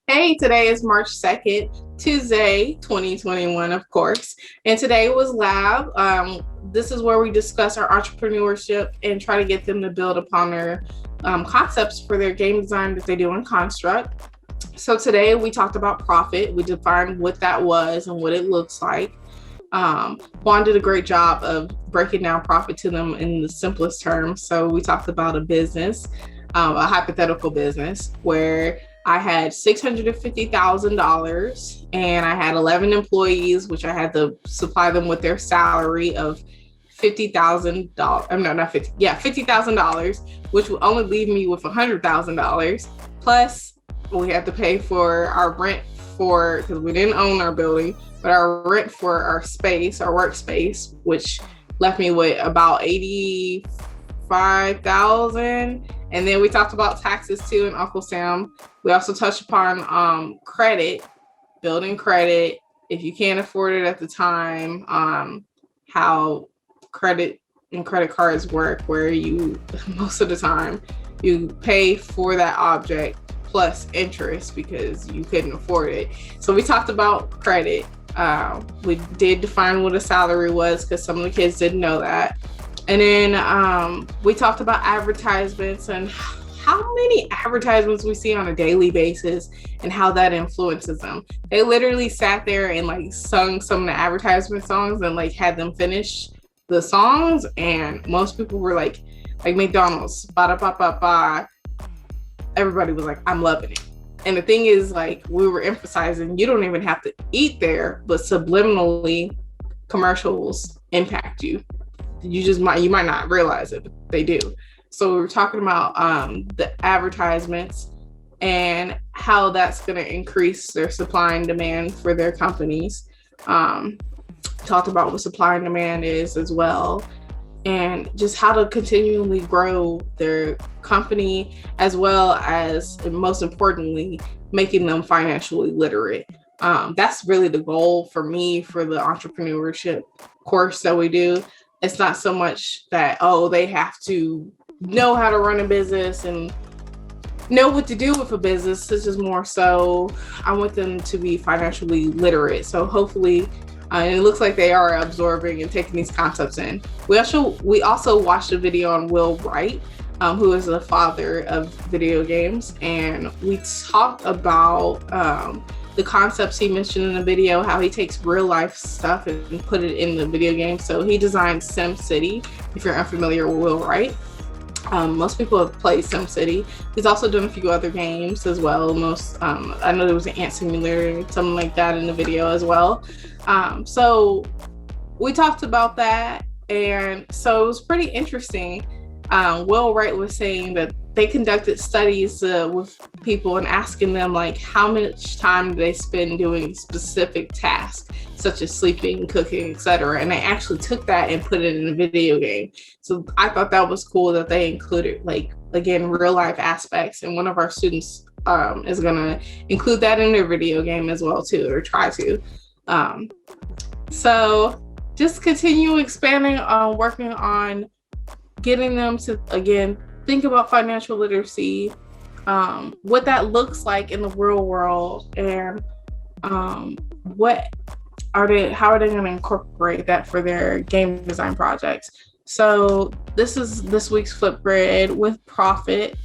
Hey, today is March 2nd, Tuesday, 2021, of course. And today was Lab. This is where we discuss our entrepreneurship and try to get them to build upon their concepts for their game design that they do in Construct. So today we talked about profit. We defined what that was and what it looks like. Juan did a great job of breaking down profit to them in the simplest terms. So we talked about a business, a hypothetical business where I had $650,000 and I had 11 employees, which I had to supply them with their salary of $50,000. I'm not 50. Yeah, $50,000, which will only leave me with $100,000. Plus, we had to pay for our rent because we didn't own our building, but our rent for our space, our workspace, which left me with about 85,000. And then we talked about taxes too and Uncle Sam. We also touched upon credit, building credit, if you can't afford it at the time, how credit and credit cards work, where you, most of the time, you pay for that object plus interest because you couldn't afford it. So we talked about credit. We did define what a salary was because some of the kids didn't know that. And then we talked about advertisements and how many advertisements we see on a daily basis and how that influences them. They literally sat there and like sung some of the advertisement songs and like had them finish the songs. And most people were like McDonald's, ba-da-ba-ba-ba. Everybody was like, I'm loving it. And the thing is, like, we were emphasizing, you don't even have to eat there, but subliminally commercials impact you. You might not realize it, but they do. So we were talking about the advertisements and how that's going to increase their supply and demand for their companies. Talked about what supply and demand is as well, and just how to continually grow their company, as well as, and most importantly, making them financially literate. That's really the goal for me for the entrepreneurship course that we do. It's not so much that, they have to know how to run a business and know what to do with a business. This is more so I want them to be financially literate. So hopefully, and it looks like they are absorbing and taking these concepts in. We also watched a video on Will Wright, who is the father of video games, and we talked about the concepts he mentioned in the video, how he takes real life stuff and put it in the video game. So he designed SimCity, if you're unfamiliar with Will Wright. Most people have played SimCity. He's also done a few other games as well. I know there was an Ant Simulator, something like that in the video as well. So we talked about that, and so it was pretty interesting. Will Wright was saying that they conducted studies with people and asking them like how much time do they spend doing specific tasks such as sleeping, cooking, etc. And they actually took that and put it in a video game. So I thought that was cool that they included, like, again, real life aspects. And one of our students is going to include that in their video game as well too, or try to. So just continue expanding on working on getting them to, again, think about financial literacy, what that looks like in the real world, and how are they going to incorporate that for their game design projects. So this is this week's Flipgrid with profit.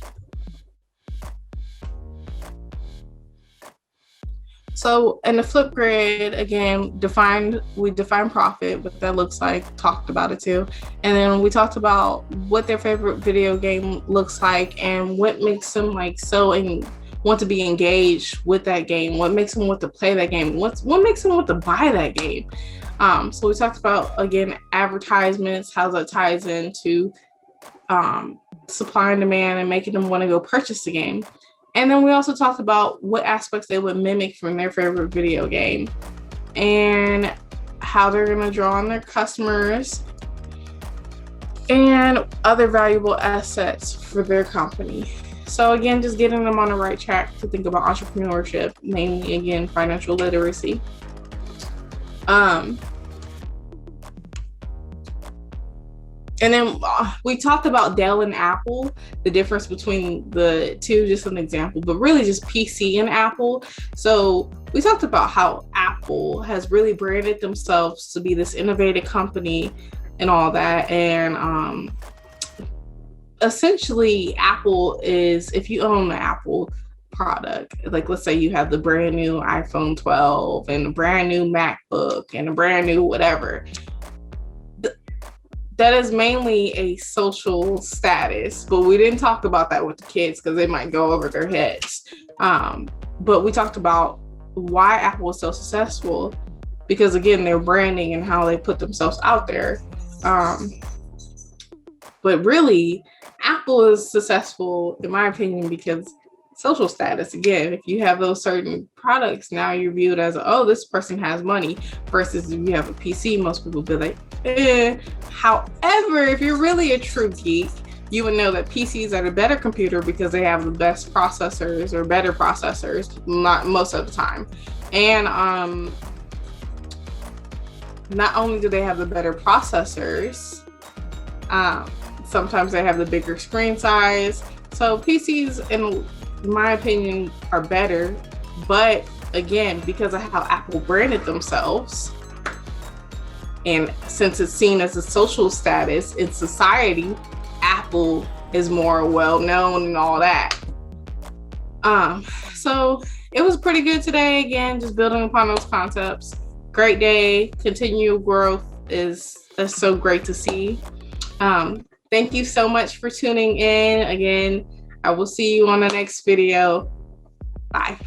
So in the Flipgrid, again, we defined profit, what that looks like, talked about it too. And then we talked about what their favorite video game looks like and what makes them like want to be engaged with that game, what makes them want to play that game, what makes them want to buy that game. So we talked about, again, advertisements, how that ties into supply and demand and making them want to go purchase the game. And then we also talked about what aspects they would mimic from their favorite video game and how they're going to draw on their customers and other valuable assets for their company. So again, just getting them on the right track to think about entrepreneurship, mainly, again, financial literacy. And then we talked about Dell and Apple, the difference between the two, just an example, but really just PC and Apple. So we talked about how Apple has really branded themselves to be this innovative company and all that. And essentially, Apple is, if you own an Apple product, like let's say you have the brand new iPhone 12 and a brand new MacBook and a brand new whatever, that is mainly a social status, but we didn't talk about that with the kids because they might go over their heads. But we talked about why Apple is so successful, because again, their branding and how they put themselves out there. But really, Apple is successful, in my opinion, because social status. Again, if you have those certain products, now you're viewed as, oh, this person has money, versus if you have a PC, most people be like, eh. However, if you're really a true geek, you would know that PCs are the better computer because they have the best processors or better processors, not most of the time. And not only do they have the better processors, sometimes they have the bigger screen size. So PCs, in my opinion, are better. But again, because of how Apple branded themselves, and since it's seen as a social status in society, Apple is more well-known and all that. So it was pretty good today. Again, just building upon those concepts. Great day. Continued growth that's so great to see. Thank you so much for tuning in. Again, I will see you on the next video. Bye.